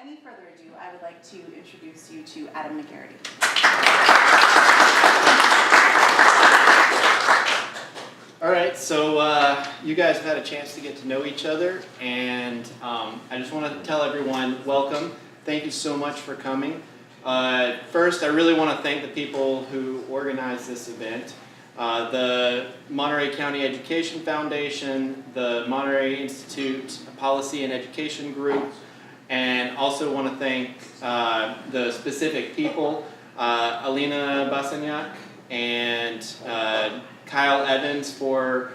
any further ado, I would like to introduce you to Adam McGarity. All right, so you guys have had a chance to get to know each other, and I just want to tell everyone, welcome. Thank you so much for coming. First, I really want to thank the people who organized this event. The Monterey County Education Foundation, the Monterey Institute Policy and Education Group, and also want to thank the specific people, Alina Basaniak and Kyle Evans for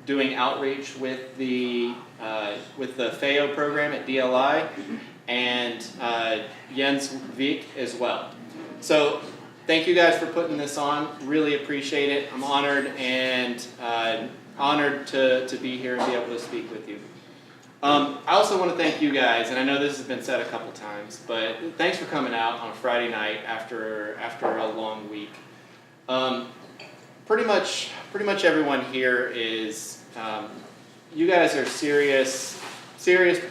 doing outreach with the FAO program at DLI, and Jens Vik as well. So thank you guys for putting this on. Really appreciate it. I'm honored and honored to be here and be able to speak with you. I also want to thank you guys, and I know this has been said a couple times, but thanks for coming out on a Friday night after a long week. Pretty much everyone here is, you guys are serious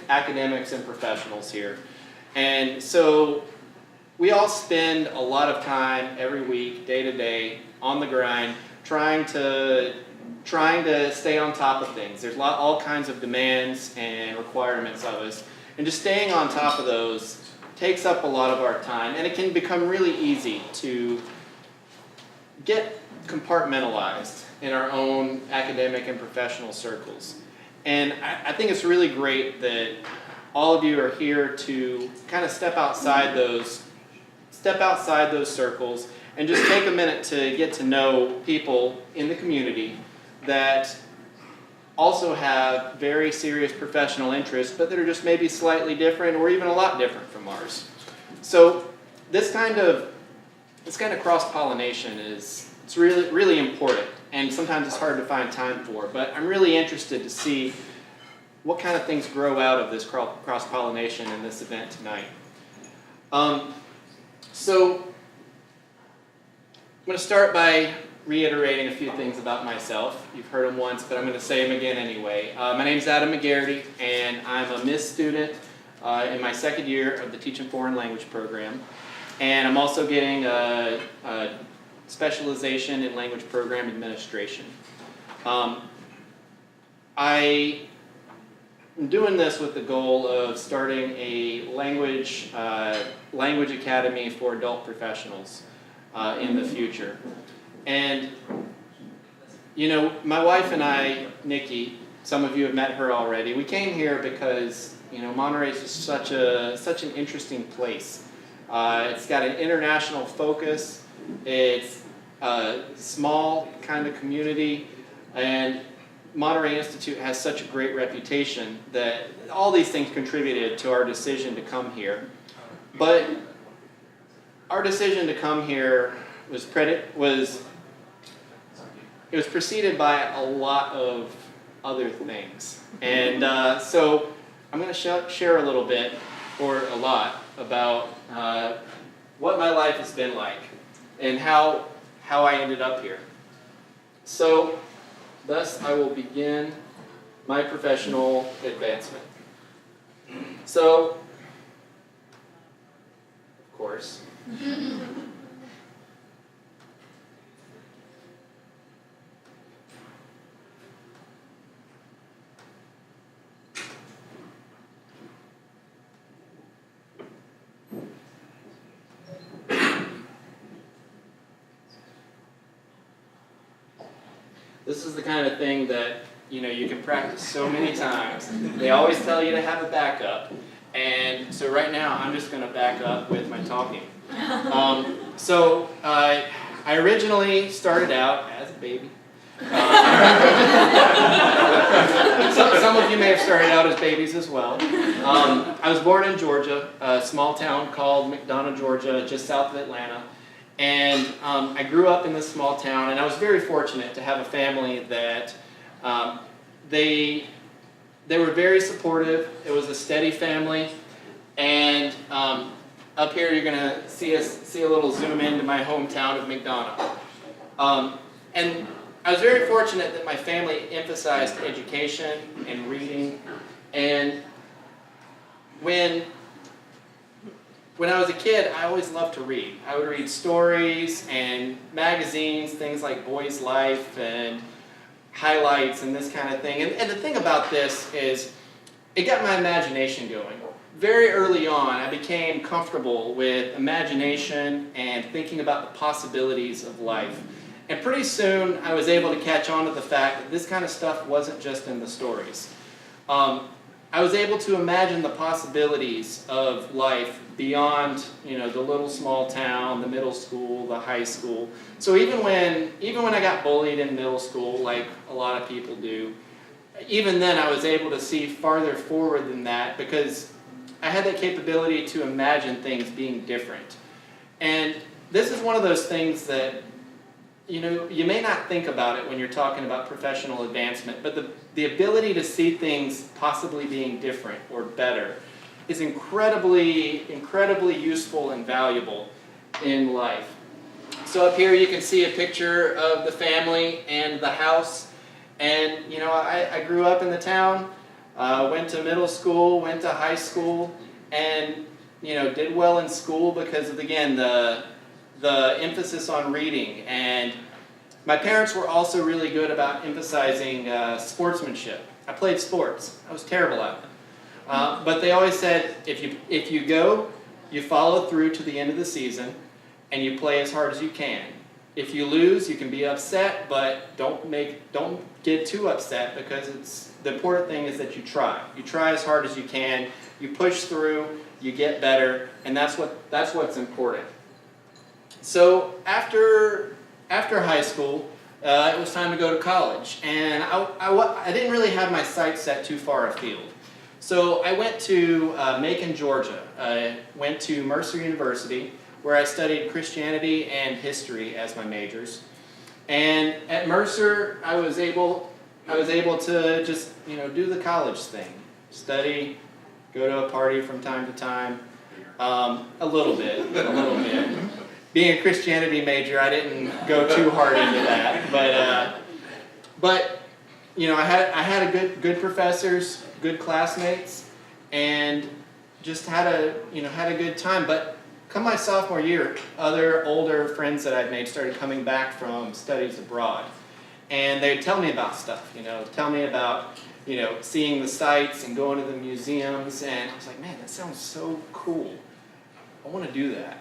academics and professionals here. And so we all spend a lot of time every week, day to day, on the grind, trying to stay on top of things. There's all kinds of demands and requirements of us. And just staying on top of those takes up a lot of our time. And it can become really easy to get compartmentalized in our own academic and professional circles. And I think it's really great that all of you are here to kind of step outside those circles and just take a minute to get to know people in the community that also have very serious professional interests, but that are just maybe slightly different or even a lot different from ours. So this kind of cross-pollination it's really, really important, and sometimes it's hard to find time for, but I'm really interested to see what kind of things grow out of this cross-pollination in this event tonight. So I'm going to start by reiterating a few things about myself. You've heard them once, but I'm going to say them again anyway. My name is Adam McGarity, and I'm a MIS student in my second year of the Teaching Foreign Language program. And I'm also getting a specialization in language program administration. I am doing this with the goal of starting a language academy for adult professionals in the future. And, you know, my wife and I, Nikki, some of you have met her already, we came here because, you know, Monterey is just such an interesting place. It's got an international focus. It's a small kind of community, and Monterey Institute has such a great reputation that all these things contributed to our decision to come here. But our decision to come here was preceded by a lot of other things. And so I'm going to share a little bit, or a lot, about what my life has been like and how I ended up here. So thus I will begin my professional advancement. So, of course, this is the kind of thing that, you know, you can practice so many times. They always tell you to have a backup. And so right now, I'm just going to back up with my talking. I originally started out as a baby. Some of you may have started out as babies as well. I was born in Georgia, a small town called McDonough, Georgia, just south of Atlanta. And I grew up in this small town, and I was very fortunate to have a family that they were very supportive. It was a steady family, and up here you're going to see a little zoom into my hometown of McDonough. And I was very fortunate that my family emphasized education and reading, and when when I was a kid, I always loved to read. I would read stories and magazines, things like Boy's Life and highlights and this kind of thing. And the thing about this is it got my imagination going. Very early on, I became comfortable with imagination and thinking about the possibilities of life. And pretty soon, I was able to catch on to the fact that this kind of stuff wasn't just in the stories. I was able to imagine the possibilities of life beyond, the little small town, the middle school, the high school. So even when I got bullied in middle school, like a lot of people do, even then I was able to see farther forward than that because I had that capability to imagine things being different. And this is one of those things that, you may not think about it when you're talking about professional advancement, but the ability to see things possibly being different or better is incredibly, incredibly useful and valuable in life. So up here you can see a picture of the family and the house. And, I grew up in the town, went to middle school, went to high school, and, did well in school because of, again, the emphasis on reading. And my parents were also really good about emphasizing sportsmanship. I played sports. I was terrible at them. But they always said, if you go, you follow through to the end of the season, and you play as hard as you can. If you lose, you can be upset, but don't get too upset because the important thing is that you try. You try as hard as you can. You push through. You get better, and that's what's important. So after high school, it was time to go to college, and I didn't really have my sights set too far afield. So I went to Macon, Georgia. I went to Mercer University, where I studied Christianity and history as my majors. And at Mercer, I was able to just do the college thing, study, go to a party from time to time, a little bit. Being a Christianity major, I didn't go too hard into that, but I had good professors, good classmates, and just had a good time. But come my sophomore year, other older friends that I'd made started coming back from studies abroad, and they'd tell me about stuff. Tell me about seeing the sights and going to the museums, and I was like, man, that sounds so cool. I want to do that.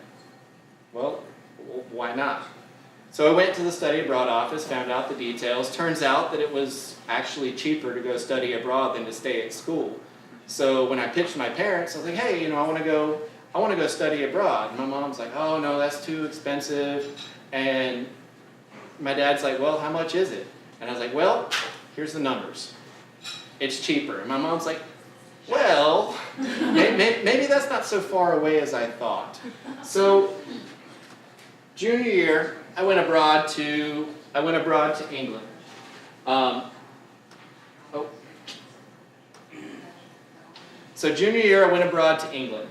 Well, why not? So I went to the study abroad office, found out the details. Turns out that it was actually cheaper to go study abroad than to stay at school. So when I pitched my parents, I was like, hey, I want to go study abroad. And my mom's like, oh no, that's too expensive. And my dad's like, well, how much is it? And I was like, well, here's the numbers. It's cheaper. And my mom's like, well, maybe that's not so far away as I thought. So junior year, I went abroad to England. So junior year, I went abroad to England,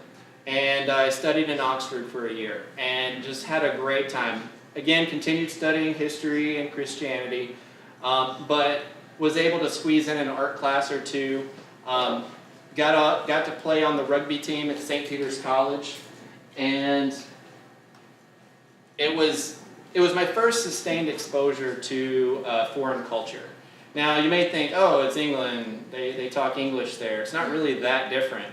and I studied in Oxford for a year, and just had a great time. Again, continued studying history and Christianity, but was able to squeeze in an art class or two. Got to play on the rugby team at St. Peter's College, and it was my first sustained exposure to foreign culture. Now, you may think, oh, it's England, they talk English there. It's not really that different.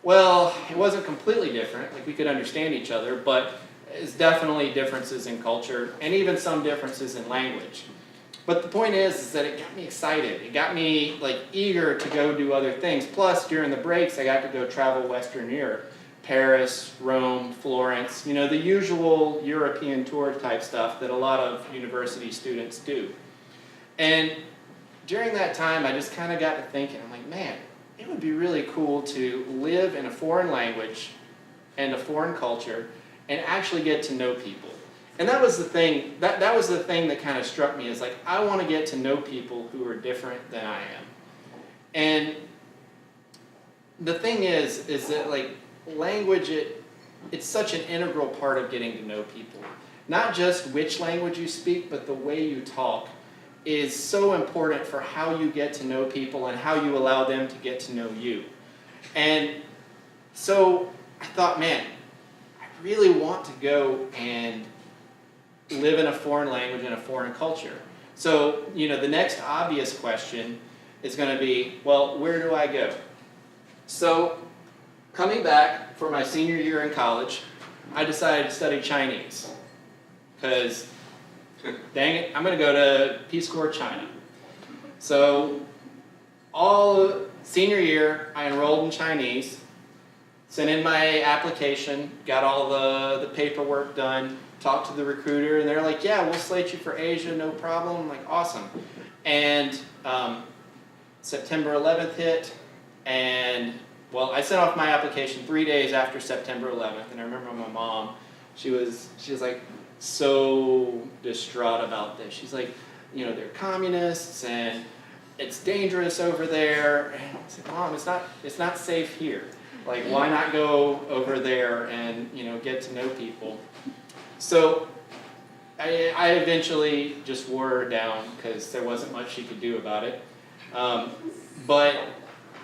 Well, it wasn't completely different. Like, we could understand each other, but it's definitely differences in culture, and even some differences in language. But the point is that it got me excited. It got me eager to go do other things. Plus, during the breaks, I got to go travel Western Europe. Paris, Rome, Florence, the usual European tour type stuff that a lot of university students do. And during that time, I just kind of got to thinking, I'm like, man, it would be really cool to live in a foreign language and a foreign culture and actually get to know people. And that was the thing, that was the thing that kind of struck me, is like, I want to get to know people who are different than I am. And the thing is that language, it's such an integral part of getting to know people. Not just which language you speak, but the way you talk is so important for how you get to know people and how you allow them to get to know you. And so I thought, man, really want to go and live in a foreign language and a foreign culture. So, the next obvious question is going to be, well, where do I go? So, coming back for my senior year in college, I decided to study Chinese. Because, dang it, I'm going to go to Peace Corps China. So, all senior year, I enrolled in Chinese, sent in my application, got all the paperwork done, talked to the recruiter, and they're like, yeah, we'll slate you for Asia, no problem. I'm like, awesome. And September 11th hit, and, well, I sent off my application 3 days after September 11th, and I remember my mom, she was like so distraught about this. She's like, they're communists, and it's dangerous over there. And I said, Mom, it's not safe here. Like, why not go over there and, get to know people? So I eventually just wore her down because there wasn't much she could do about it. But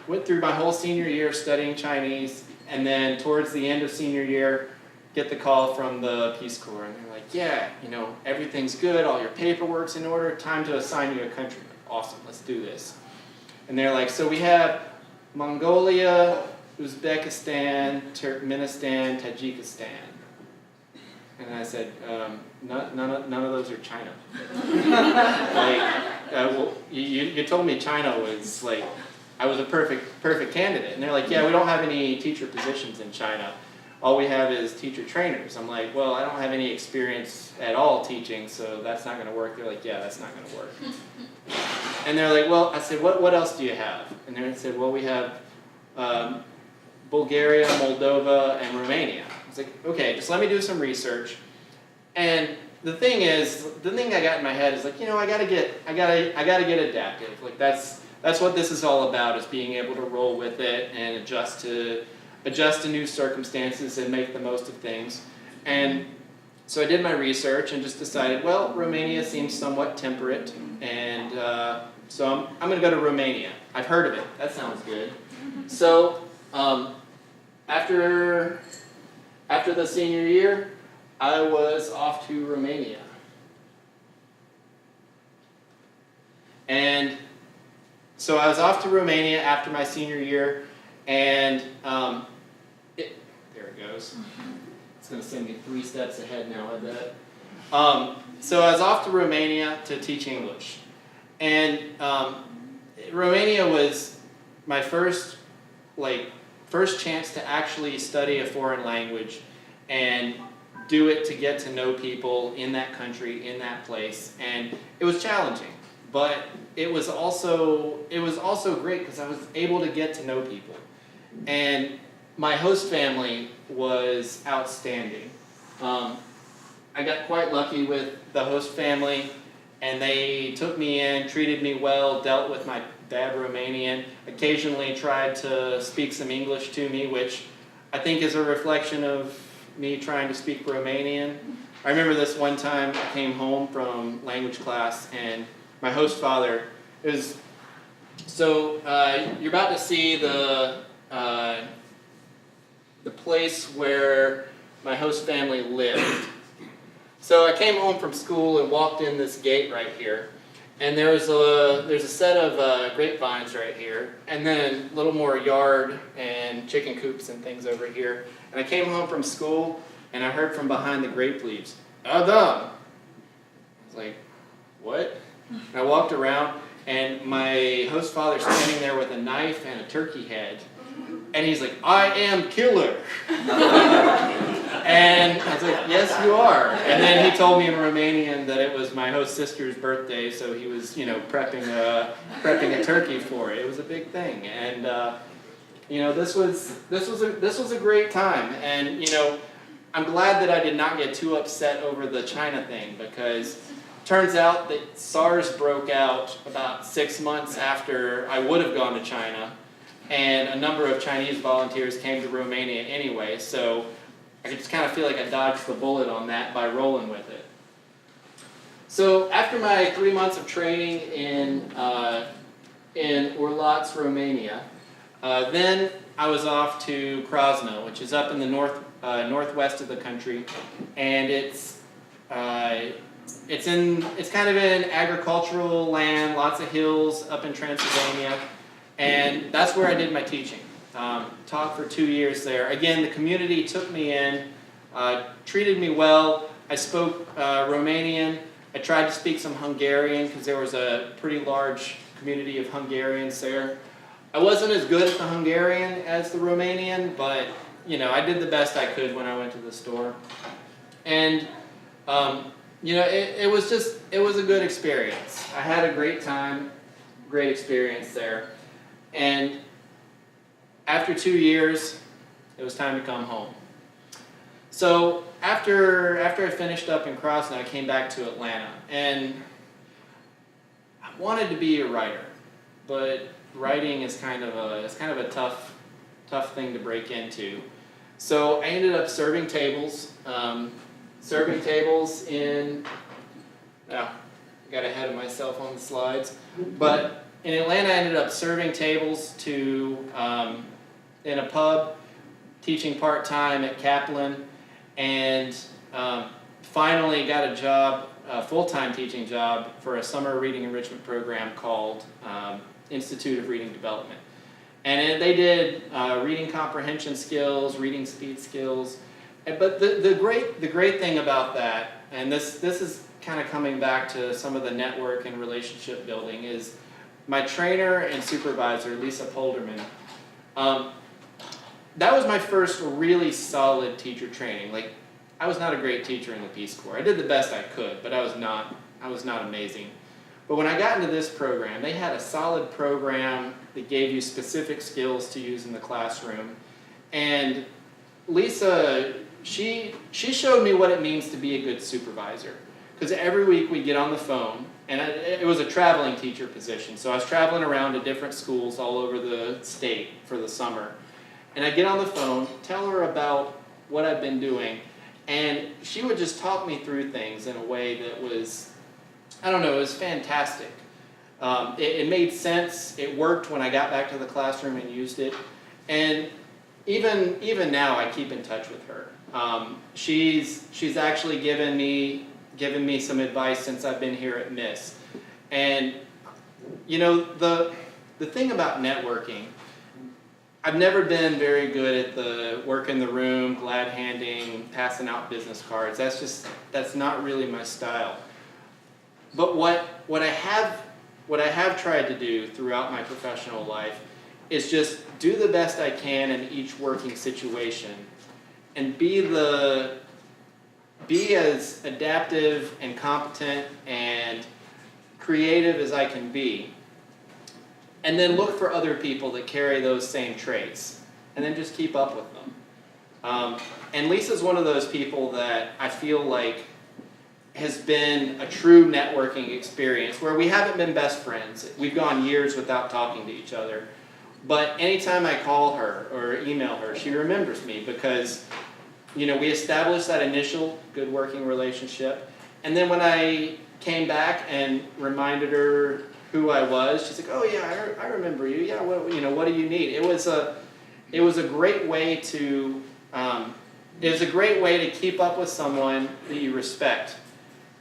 went through my whole senior year studying Chinese, and then towards the end of senior year, get the call from the Peace Corps, and they're like, yeah, everything's good, all your paperwork's in order, time to assign you a country. Awesome, let's do this. And they're like, so we have Mongolia, Uzbekistan, Turkmenistan, Tajikistan. And I said, none of those are China. Well, you told me China was like, I was a perfect candidate. And they're like, yeah, we don't have any teacher positions in China. All we have is teacher trainers. I'm like, well, I don't have any experience at all teaching, so that's not going to work. They're like, yeah, that's not going to work. And they're like, well, I said, what else do you have? And they said, well, we have Bulgaria, Moldova, and Romania. I was like, okay, just let me do some research. And the thing I got in my head is like, I gotta get adaptive. Like that's what this is all about, is being able to roll with it and adjust to new circumstances and make the most of things. And so I did my research and just decided, well, Romania seems somewhat temperate, and so I'm going to go to Romania. I've heard of it. That sounds good. So after the senior year, I was off to Romania. And so I was off to Romania after my senior year, and there it goes. It's going to send me 3 steps ahead now, I bet. So I was off to Romania to teach English. And Romania was my first chance to actually study a foreign language and do it to get to know people in that country, in that place. And it was challenging, but it was also great because I was able to get to know people. And my host family was outstanding. I got quite lucky with the host family, and they took me in, treated me well, dealt with my bad Romanian, occasionally tried to speak some English to me, which I think is a reflection of me trying to speak Romanian. I remember this one time I came home from language class, and my host father, you're about to see the place where my host family lived. So I came home from school and walked in this gate right here, and there's a set of grapevines right here, and then a little more yard and chicken coops and things over here. And I came home from school, and I heard from behind the grape leaves, Adam! I was like, what? And I walked around, and my host father's standing there with a knife and a turkey head, and he's like, I am killer! And I was like, yes, you are. And then he told me in Romanian that it was my host sister's birthday, so he was, prepping a turkey for it. It was a big thing, and this was a great time. And I'm glad that I did not get too upset over the China thing, because turns out that SARS broke out about 6 months after I would have gone to China, and a number of Chinese volunteers came to Romania anyway, so I just kind of feel like I dodged the bullet on that by rolling with it. So after my 3 months of training in Urlaț, Romania, Then I was off to Krosno, which is up in the northwest of the country, and it's kind of in agricultural land, lots of hills up in Transylvania, and that's where I did my teaching. Taught for 2 years there. Again, the community took me in, treated me well. I spoke Romanian. I tried to speak some Hungarian because there was a pretty large community of Hungarians there. I wasn't as good at the Hungarian as the Romanian, but I did the best I could when I went to the store. And it was a good experience. I had a great time, great experience there. And after 2 years, it was time to come home. So after I finished up in Krosno, I came back to Atlanta, and I wanted to be a writer, but writing is kind of a tough thing to break into. So I ended up serving tables in. Now, I got ahead of myself on the slides, but in Atlanta, I ended up serving tables in a pub, teaching part-time at Kaplan, and finally got a job, a full-time teaching job for a summer reading enrichment program called Institute of Reading Development. And they did reading comprehension skills, reading speed skills. But the great thing about that, and this is kind of coming back to some of the network and relationship building, is my trainer and supervisor, Lisa Polderman. That was my first really solid teacher training. Like, I was not a great teacher in the Peace Corps. I did the best I could, but I was not amazing. But when I got into this program, they had a solid program that gave you specific skills to use in the classroom. And Lisa, she showed me what it means to be a good supervisor. Because every week we'd get on the phone, and it was a traveling teacher position. So I was traveling around to different schools all over the state for the summer. And I'd get on the phone, tell her about what I've been doing, and she would just talk me through things in a way that was, it was fantastic. It made sense. It worked when I got back to the classroom and used it. And even now, I keep in touch with her. She's actually given me some advice since I've been here at Miss. And the thing about networking, I've never been very good at the work in the room, glad handing, passing out business cards. That's not really my style. But what I have tried to do throughout my professional life is just do the best I can in each working situation, and be as adaptive and competent and creative as I can be. And then look for other people that carry those same traits, and then just keep up with them. And Lisa's one of those people that I feel like has been a true networking experience where we haven't been best friends. We've gone years without talking to each other. But anytime I call her or email her, she remembers me because, we established that initial good working relationship. And then when I came back and reminded her who I was, she's like, "Oh yeah, I remember you. Yeah, what do you need?" It was a great way to keep up with someone that you respect,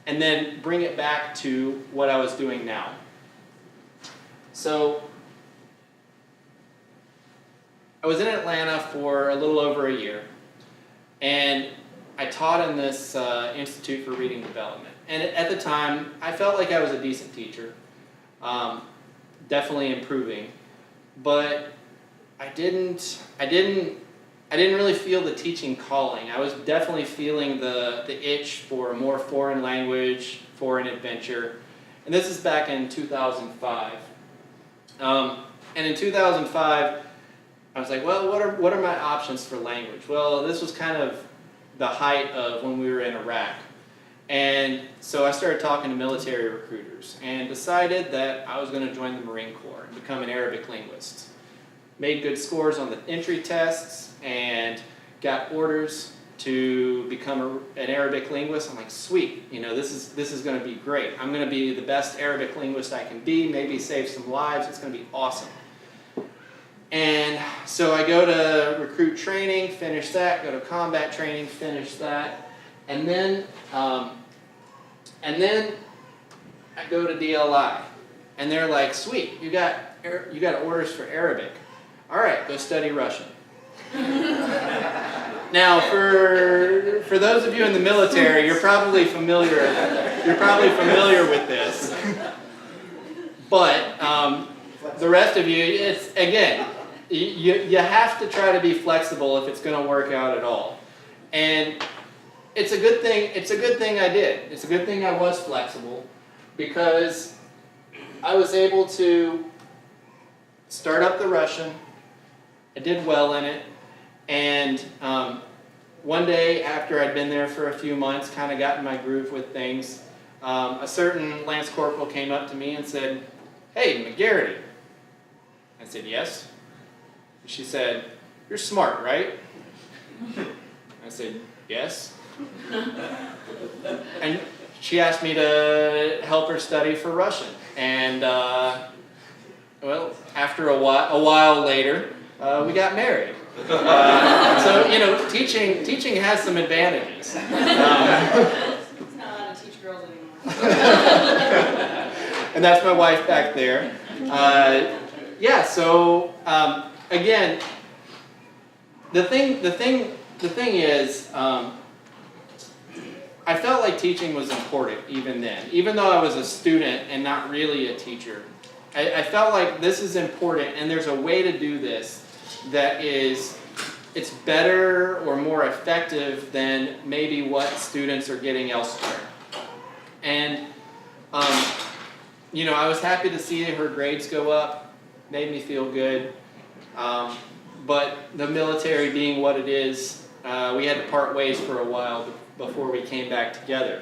and then bring it back to what I was doing now. So I was in Atlanta for a little over a year, and I taught in this Institute for Reading Development. And at the time, I felt like I was a decent teacher. Definitely improving, but I didn't really feel the teaching calling. I was definitely feeling the itch for a more foreign language, foreign adventure, and this is back in 2005. And in 2005, I was like, well, what are my options for language? Well, this was kind of the height of when we were in Iraq. And so I started talking to military recruiters and decided that I was going to join the Marine Corps and become an Arabic linguist. Made good scores on the entry tests and got orders to become an Arabic linguist. I'm like, sweet, this is going to be great. I'm going to be the best Arabic linguist I can be, maybe save some lives. It's going to be awesome. And so I go to recruit training, finish that, go to combat training, finish that, and then I go to DLI, and they're like, "Sweet, you got orders for Arabic. All right, go study Russian." Now, for those of you in the military, you're probably familiar with this, but the rest of you, it's again. You have to try to be flexible if it's going to work out at all. And it's a good thing I did. It's a good thing I was flexible, because I was able to start up the Russian. I did well in it. And one day after I'd been there for a few months, kind of got in my groove with things, a certain Lance Corporal came up to me and said, "Hey, McGarity." I said, "Yes." She said, "You're smart, right?" I said, "Yes." And she asked me to help her study for Russian. And, well, after a while later, we got married. So, teaching has some advantages. It's not allowed to teach girls anymore. And that's my wife back there. So again, the thing is, I felt like teaching was important even then. Even though I was a student and not really a teacher, I felt like this is important, and there's a way to do this that it's better or more effective than maybe what students are getting elsewhere. And I was happy to see her grades go up, made me feel good. But the military being what it is, we had to part ways for a while before we came back together.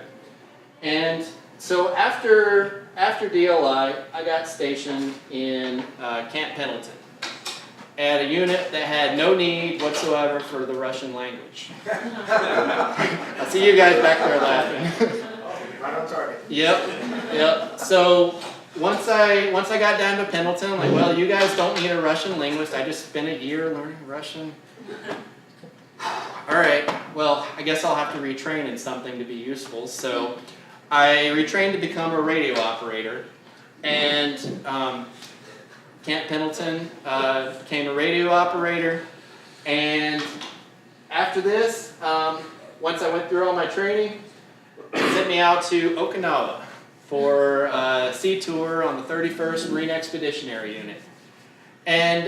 And so after DLI, I got stationed in Camp Pendleton at a unit that had no need whatsoever for the Russian language. I see you guys back there laughing. Right on target. Yep. So once I got down to Pendleton, I'm like, well, you guys don't need a Russian linguist. I just spent a year learning Russian. All right, well, I guess I'll have to retrain in something to be useful. So I retrained to become a radio operator, and Camp Pendleton became a radio operator. And after this, once I went through all my training, they sent me out to Okinawa for a sea tour on the 31st Marine Expeditionary Unit. And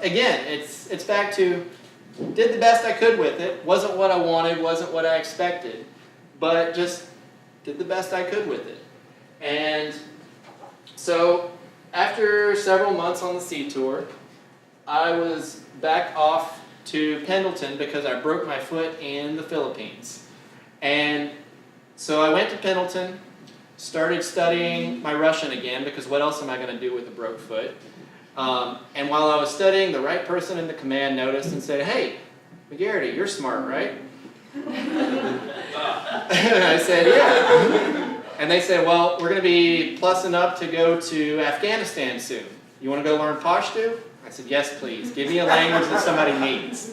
again, it's back to, did the best I could with it. Wasn't what I wanted, wasn't what I expected, but just did the best I could with it. And so after several months on the sea tour, I was back off to Pendleton because I broke my foot in the Philippines. And so I went to Pendleton, started studying my Russian again, because what else am I going to do with a broke foot? And while I was studying, the right person in the command noticed and said, "Hey, McGarity, you're smart, right?" I said, "Yeah." And they said, "Well, we're going to be plussing up to go to Afghanistan soon. You want to go learn Pashto?" I said, "Yes, please. Give me a language that somebody needs."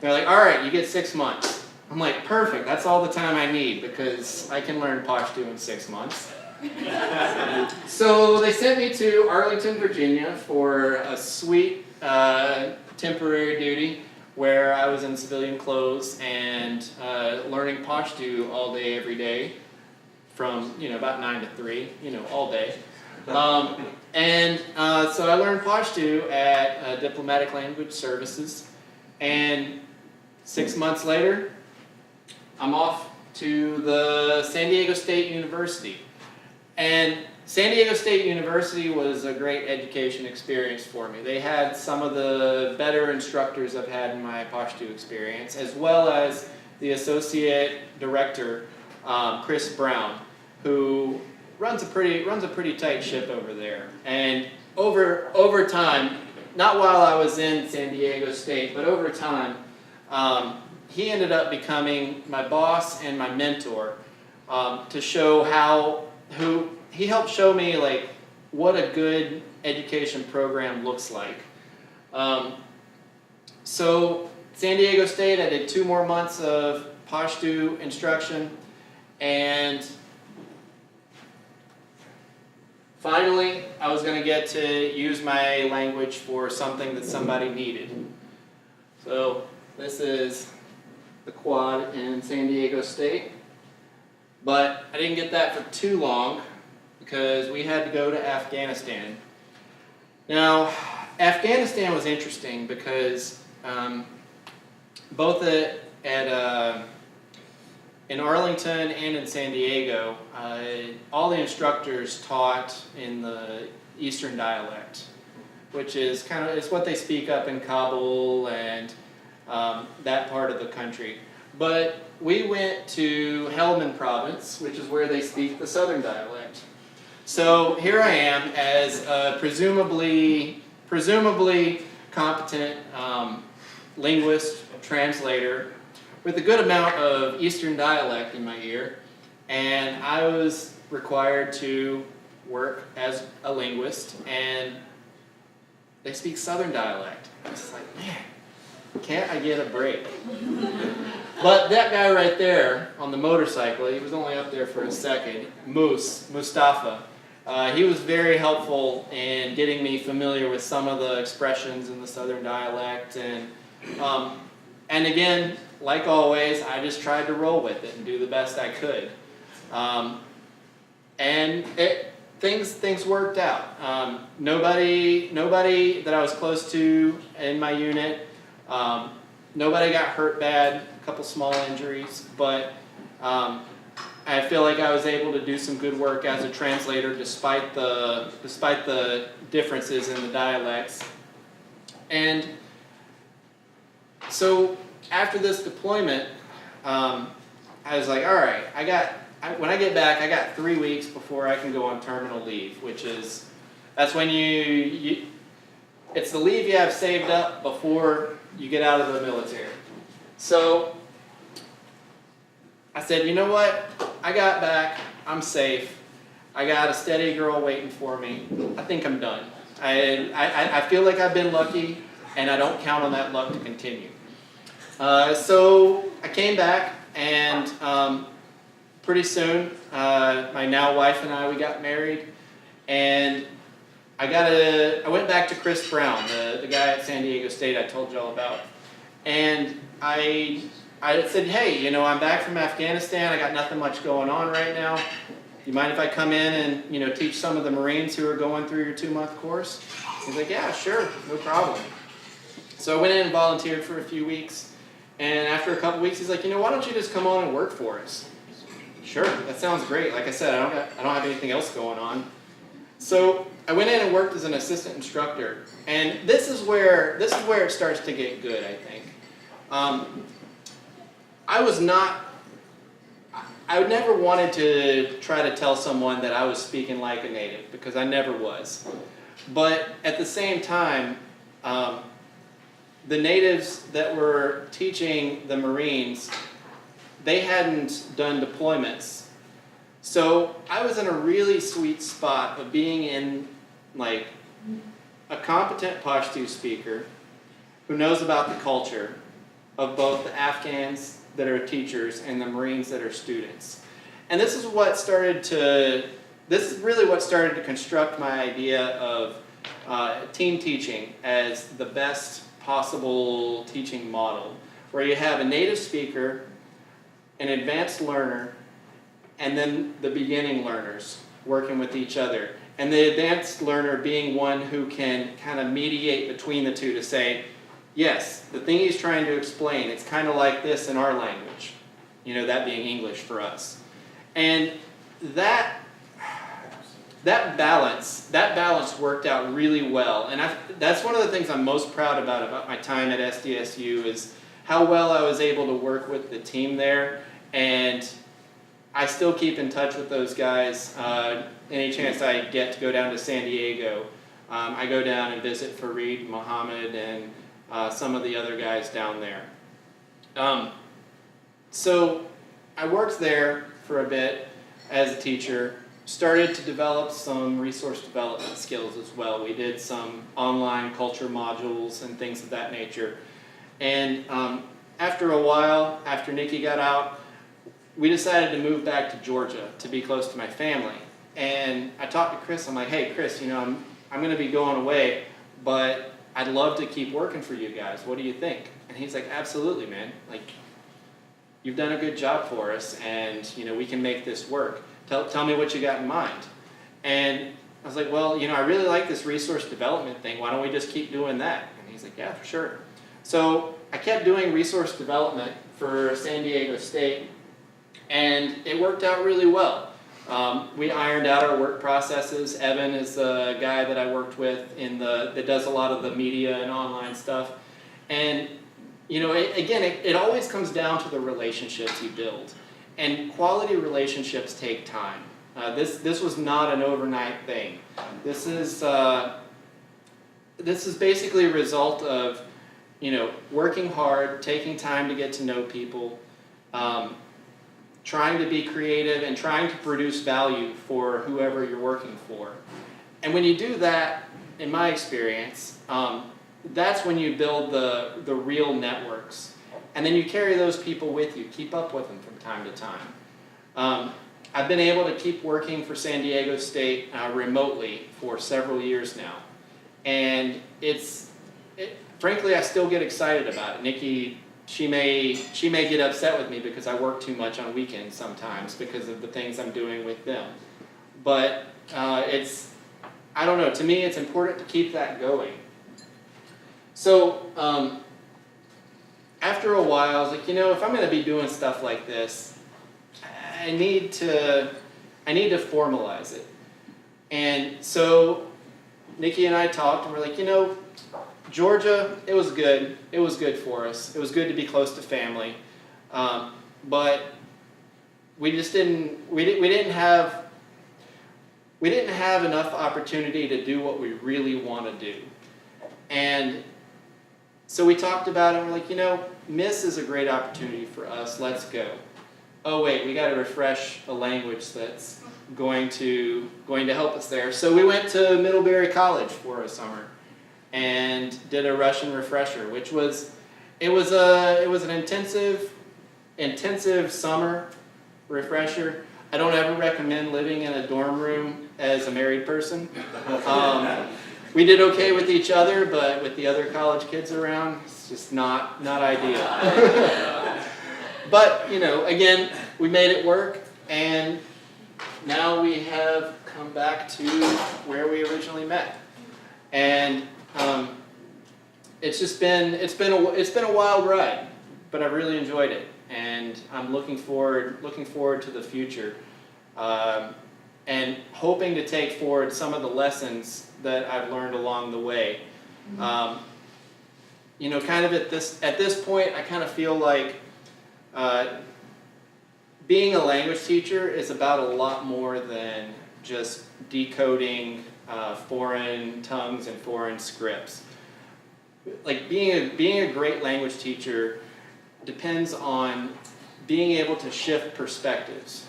They're like, "All right, you get 6 months." I'm like, "Perfect. That's all the time I need, because I can learn Pashto in 6 months." So they sent me to Arlington, Virginia for a sweet temporary duty where I was in civilian clothes and learning Pashto all day, every day, from about 9 to 3, all day. And so I learned Pashto at Diplomatic Language Services, and 6 months later, I'm off to the San Diego State University. And San Diego State University was a great education experience for me. They had some of the better instructors I've had in my Pashto experience, as well as the associate director, Chris Brown, who runs a pretty tight ship over there. And over time, not while I was in San Diego State, but over time, he ended up becoming my boss and my mentor, to show he helped show me what a good education program looks like. So San Diego State, I did 2 more months of Pashto instruction, and finally I was going to get to use my language for something that somebody needed. So this is the quad in San Diego State, but I didn't get that for too long because we had to go to Afghanistan. Now, Afghanistan was interesting because both in Arlington and in San Diego, all the instructors taught in the Eastern dialect, which is it's what they speak up in Kabul and that part of the country. But we went to Helmand province, which is where they speak the Southern dialect. So here I am as a presumably competent linguist, translator, with a good amount of Eastern dialect in my ear, and I was required to work as a linguist, and they speak Southern dialect. I was like, man, can't I get a break? But that guy right there on the motorcycle, he was only up there for a second, Mustafa, he was very helpful in getting me familiar with some of the expressions in the Southern dialect, and again, like always, I just tried to roll with it and do the best I could. And things worked out. Nobody that I was close to in my unit, nobody got hurt bad, a couple small injuries, but I feel like I was able to do some good work as a translator despite the differences in the dialects. And so after this deployment, I was like, all right, when I get back, I got 3 weeks before I can go on terminal leave, that's when it's the leave you have saved up before you get out of the military. So I said, you know what? I got back. I'm safe. I got a steady girl waiting for me. I think I'm done. I feel like I've been lucky, and I don't count on that luck to continue. So I came back, and pretty soon, my now wife and I, we got married, and I went back to Chris Brown, the guy at San Diego State I told you all about, and I said, hey, I'm back from Afghanistan. I got nothing much going on right now. You mind if I come in and teach some of the Marines who are going through your 2-month course? He's like, yeah, sure, no problem. So I went in and volunteered for a few weeks, and after a couple weeks, he's like, why don't you just come on and work for us? Sure, that sounds great. Like I said, I don't have anything else going on. So I went in and worked as an assistant instructor, and this is where it starts to get good, I think. I never wanted to try to tell someone that I was speaking like a native, because I never was. But at the same time, the natives that were teaching the Marines, they hadn't done deployments. So I was in a really sweet spot of being in like a competent Pashto speaker who knows about the culture of both the Afghans that are teachers and the Marines that are students. And this is really what started to construct my idea of team teaching as the best possible teaching model, where you have a native speaker, an advanced learner, and then the beginning learners working with each other. And the advanced learner being one who can kind of mediate between the two to say, yes, the thing he's trying to explain, it's kind of like this in our language. That being English for us. And that balance worked out really well. And that's one of the things I'm most proud about my time at SDSU is how well I was able to work with the team there. And I still keep in touch with those guys. Any chance I get to go down to San Diego, I go down and visit Fareed, Mohammed, and some of the other guys down there. So I worked there for a bit as a teacher, started to develop some resource development skills as well. We did some online culture modules and things of that nature. And after a while, after Nikki got out, we decided to move back to Georgia to be close to my family. And I talked to Chris. I'm like, hey, Chris, you know, I'm going to be going away, but I'd love to keep working for you guys. What do you think? And he's like, absolutely, man. Like, you've done a good job for us, and you know, we can make this work. Tell me what you got in mind. And I was like, well, you know, I really like this resource development thing. Why don't we just keep doing that? And he's like, yeah, for sure. So I kept doing resource development for San Diego State, and it worked out really well. We ironed out our work processes. Evan is the guy that I worked with that does a lot of the media and online stuff. And you know, it always comes down to the relationships you build. And quality relationships take time. This was not an overnight thing. This is basically a result of, you know, working hard, taking time to get to know people, trying to be creative and trying to produce value for whoever you're working for. And when you do that, in my experience, that's when you build the real networks. And then you carry those people with you, keep up with them from time to time. I've been able to keep working for San Diego State remotely for several years now. And frankly, I still get excited about it. Nikki, she may get upset with me because I work too much on weekends sometimes because of the things I'm doing with them. But I don't know, to me it's important to keep that going. So after a while, I was like, you know, if I'm going to be doing stuff like this, I need to formalize it. And so Nikki and I talked, and we're like, you know, Georgia, it was good. It was good for us. It was good to be close to family, but we just didn't have enough opportunity to do what we really want to do. And so we talked about it, and we're like, you know, Miss is a great opportunity for us. Let's go. Oh wait, we got to refresh a language that's going to help us there. So we went to Middlebury College for a summer and did a Russian refresher, which was an intensive summer refresher. I don't ever recommend living in a dorm room as a married person. We did okay with each other, but with the other college kids around, it's just not ideal. But, you know, again, we made it work, and now we have come back to where we originally met. And it's been a wild ride, but I've really enjoyed it, and I'm looking forward to the future, and hoping to take forward some of the lessons that I've learned along the way. You know, kind of at this point, I kind of feel like being a language teacher is about a lot more than just decoding foreign tongues and foreign scripts. Like being a great language teacher depends on being able to shift perspectives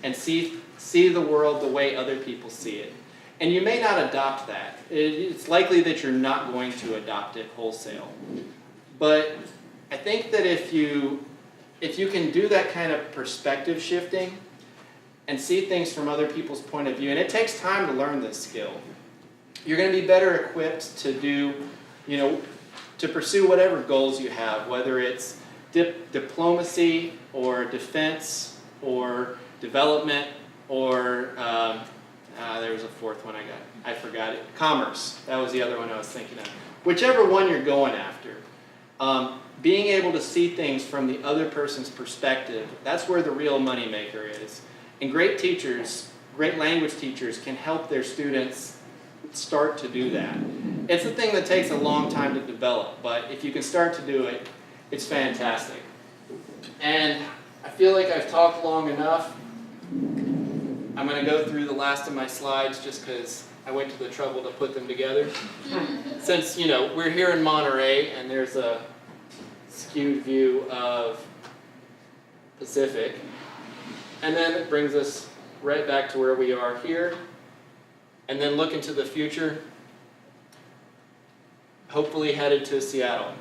and see the world the way other people see it. And you may not adopt that. It's likely that you're not going to adopt it wholesale. But I think that if you can do that kind of perspective shifting and see things from other people's point of view, and it takes time to learn this skill, you're going to be better equipped to do, you know, to pursue whatever goals you have, whether it's diplomacy or defense or development or there was a fourth one I forgot it. Commerce. That was the other one I was thinking of. Whichever one you're going after, being able to see things from the other person's perspective, that's where the real moneymaker is. And great teachers, great language teachers can help their students start to do that. It's a thing that takes a long time to develop, but if you can start to do it, it's fantastic. And I feel like I've talked long enough. I'm going to go through the last of my slides just because I went to the trouble to put them together. Since, you know, we're here in Monterey and there's a skewed view of Pacific. And then it brings us right back to where we are here, and then look into the future, hopefully headed to Seattle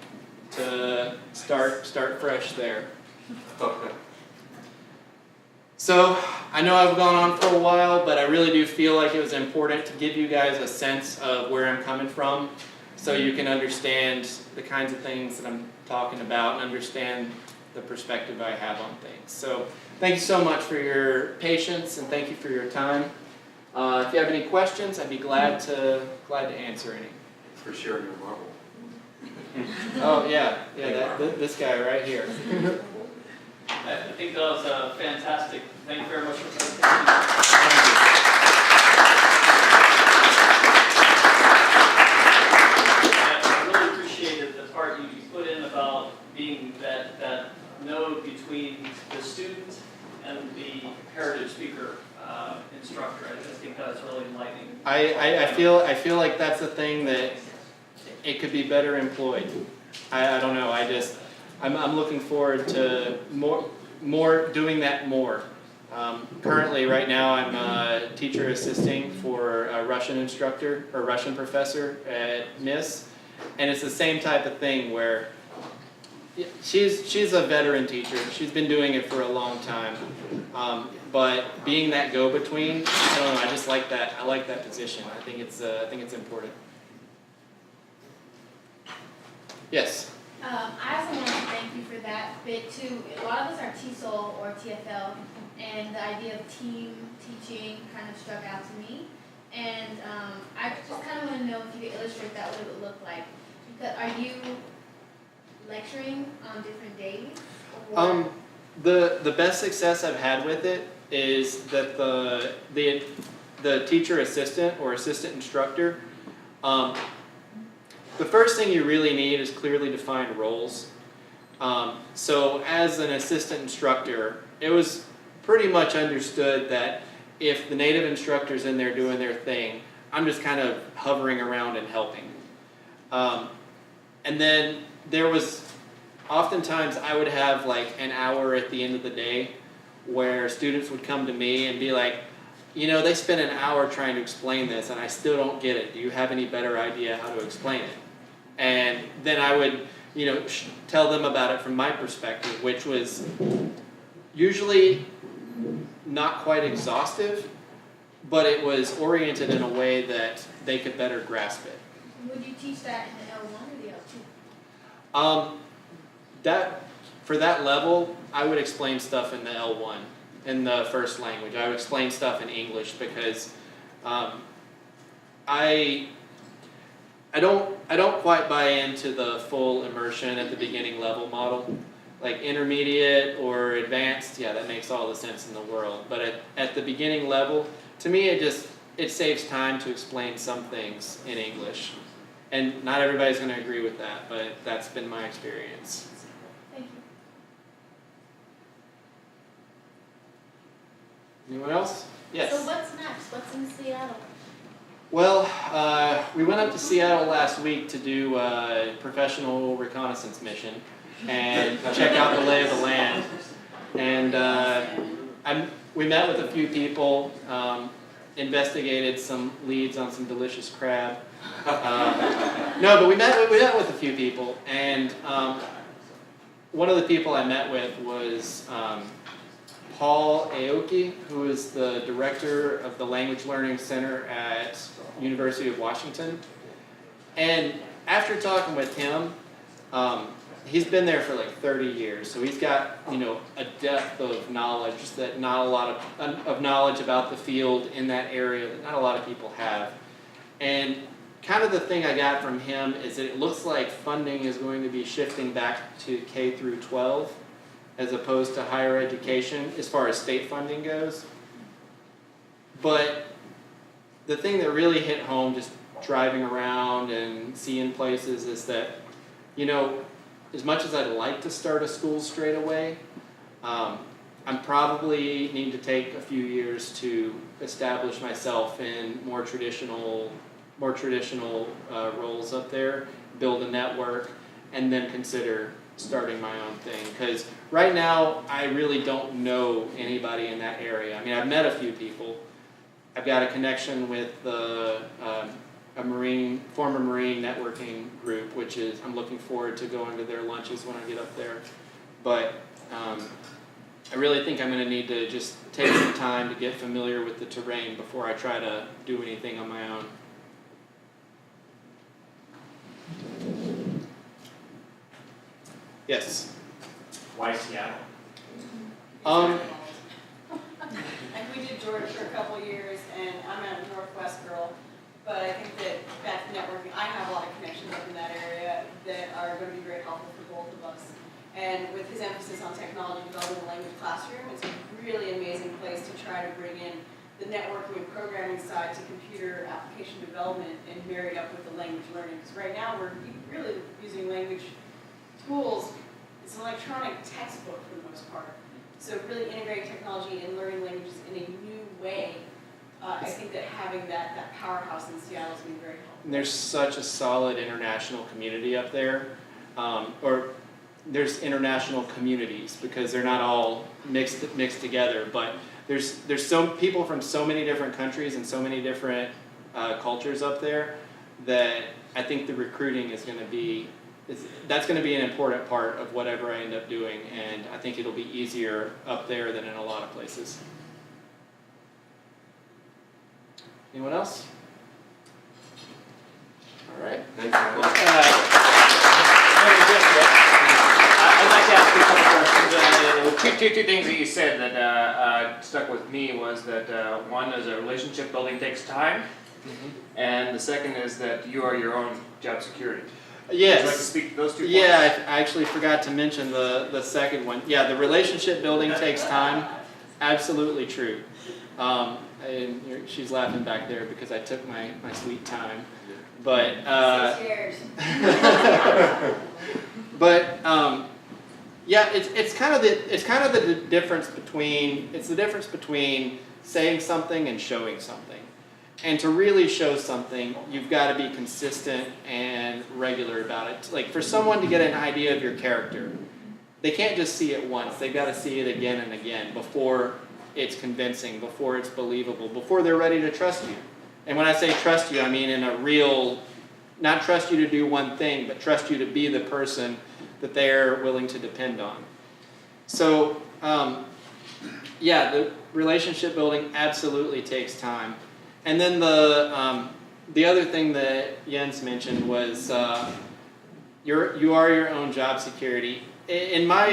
to start fresh there. So, I know I've gone on for a while, but I really do feel like it was important to give you guys a sense of where I'm coming from so you can understand the kinds of things that I'm talking about and understand the perspective I have on things. So, thank you so much for your patience and thank you for your time. If you have any questions, I'd be glad to answer any. For sharing your marble. Oh yeah, this guy right here. I think that was fantastic. Thank you very much for presenting. I really appreciated the part you put in about being that node between the student and the heritage speaker instructor. I just think that's really enlightening. I feel like that's a thing that it could be better employed. I don't know. I'm looking forward to more doing that more. Currently, right now, I'm a teacher assisting for a Russian instructor or Russian professor at MIS, and it's the same type of thing where she's a veteran teacher. She's been doing it for a long time, but being that go-between, I don't know. I just like that. I like that position. I think it's important. Yes. I also want to thank you for that bit too. A lot of us are TESOL or TFL, and the idea of team teaching kind of struck out to me. And I just kind of want to know if you could illustrate that, what it would look like. Because are you lecturing on different days? Or? The best success I've had with it is that the teacher assistant or assistant instructor. The first thing you really need is clearly defined roles. So as an assistant instructor, it was pretty much understood that if the native instructor's in there doing their thing, I'm just kind of hovering around and helping. And then there was, oftentimes I would have like an hour at the end of the day where students would come to me and be like, you know, they spent an hour trying to explain this and I still don't get it. Do you have any better idea how to explain it? And then I would, tell them about it from my perspective, which was usually not quite exhaustive, but it was oriented in a way that they could better grasp it. Would you teach that in the L1 or the L2? For that level, I would explain stuff in the L1, in the first language. I would explain stuff in English because I don't quite buy into the full immersion at the beginning level model. Like intermediate or advanced, yeah, that makes all the sense in the world. But at the beginning level, to me it saves time to explain some things in English. And not everybody's going to agree with that, but that's been my experience. Thank you. Anyone else? Yes. So what's next? What's in Seattle? Well, we went up to Seattle last week to do a professional reconnaissance mission and check out the lay of the land. And we met with a few people, investigated some leads on some delicious crab. No, but we met with a few people, and one of the people I met with was Paul Aoki, who is the director of the Language Learning Center at University of Washington. And after talking with him, he's been there for like 30 years, so he's got a depth of knowledge that not a lot of knowledge about the field in that area that not a lot of people have. And kind of the thing I got from him is that it looks like funding is going to be shifting back to K through 12 as opposed to higher education as far as state funding goes. But the thing that really hit home just driving around and seeing places is that, as much as I'd like to start a school straight away, I'm probably need to take a few years to establish myself in more traditional roles up there, build a network, and then consider starting my own thing, because right now I really don't know anybody in that area. I mean, I've met a few people. I've got a connection with a former Marine networking group, which is, I'm looking forward to going to their lunches when I get up there. But I really think I'm going to need to just take some time to get familiar with the terrain before I try to do anything on my own. Yes. Why Seattle? Like we did Georgia for a couple of years, and I'm a Northwest girl, but I think that back to networking, I have a lot of connections up in that area that are going to be very helpful for both of us. And with his emphasis on technology development in the language classroom, it's a really amazing place to try to bring in the networking and programming side to computer application development and marry it up with the language learning. Because right now we're really using language tools. It's an electronic textbook for the most part. So really integrating technology and learning languages in a new way. I think that having that powerhouse in Seattle is going to be very helpful. And there's such a solid international community up there, or there's international communities because they're not all mixed together. But there's so people from so many different countries and so many different cultures up there that I think the recruiting is going to be. That's going to be an important part of whatever I end up doing, and I think it'll be easier up there than in a lot of places. Anyone else? All right. Thanks, Michael. I'd like to ask you a couple questions. Two things that you said that stuck with me was that one is that relationship building takes time, and the second is that you are your own job security. Yes. Would you like to speak to those 2 points? Yeah, I actually forgot to mention the second one. Yeah, the relationship building takes time. Absolutely true. And she's laughing back there because I took my sweet time. But yeah, it's kind of the difference between saying something and showing something. And to really show something, you've got to be consistent and regular about it. Like for someone to get an idea of your character, they can't just see it once. They've got to see it again and again before it's convincing, before it's believable, before they're ready to trust you. And when I say trust you, I mean in a real, not trust you to do one thing, but trust you to be the person that they're willing to depend on. So, yeah, the relationship building absolutely takes time. And then the other thing that Jens mentioned was you are your own job security. In my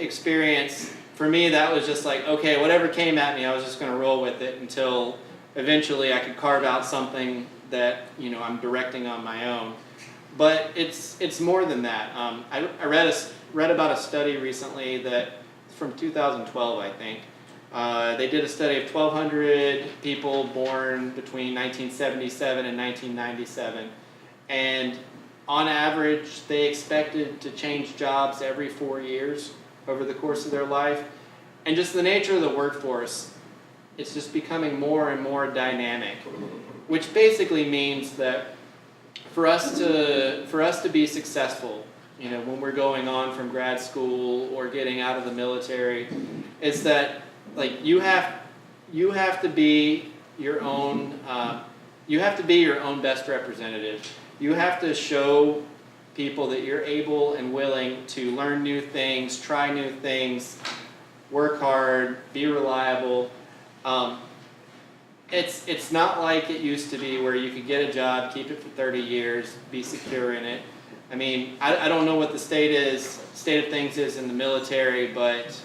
experience, for me, that was just like, okay, whatever came at me, I was just going to roll with it until eventually I could carve out something that I'm directing on my own. But it's more than that. I read about a study recently that from 2012, I think. They did a study of 1,200 people born between 1977 and 1997, and on average, they expected to change jobs every 4 years over the course of their life. And just the nature of the workforce, it's just becoming more and more dynamic, which basically means that for us to be successful, when we're going on from grad school or getting out of the military, is that like you have to be your own best representative. You have to show people that you're able and willing to learn new things, try new things, work hard, be reliable. It's not like it used to be where you could get a job, keep it for 30 years, be secure in it. I mean, I don't know what the state of things is in the military, but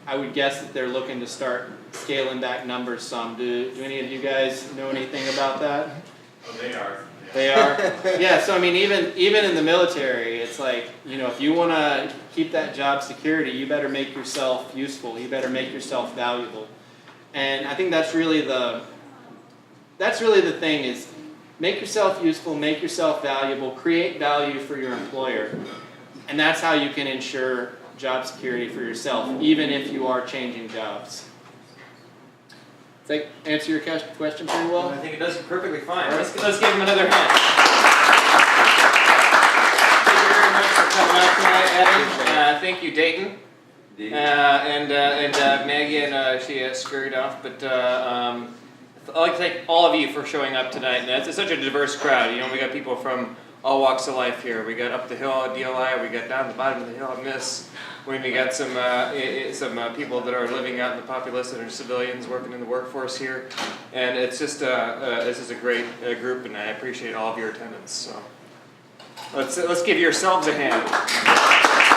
I would guess that they're looking to start scaling back numbers some. Do any of you guys know anything about that? Oh, they are. They are? Yeah, so I mean, even in the military, it's like, if you want to keep that job security, you better make yourself useful. You better make yourself valuable. And I think that's really the thing is make yourself useful, make yourself valuable, create value for your employer. And that's how you can ensure job security for yourself, even if you are changing jobs. Does that answer your question pretty well? I think it does perfectly fine. All right. Let's give him another hand. Thank you very much for coming out tonight, Evan. Thank you, Dayton. And Maggie, she scurried off, but I'd like to thank all of you for showing up tonight. And it's such a diverse crowd. You know, we got people from all walks of life here. We got up the hill at DLI, we got down the bottom of the hill at Miss. We got some people that are living out in the populace that are civilians working in the workforce here. And it's just, this is a great group, and I appreciate all of your attendance. So let's give yourselves a hand.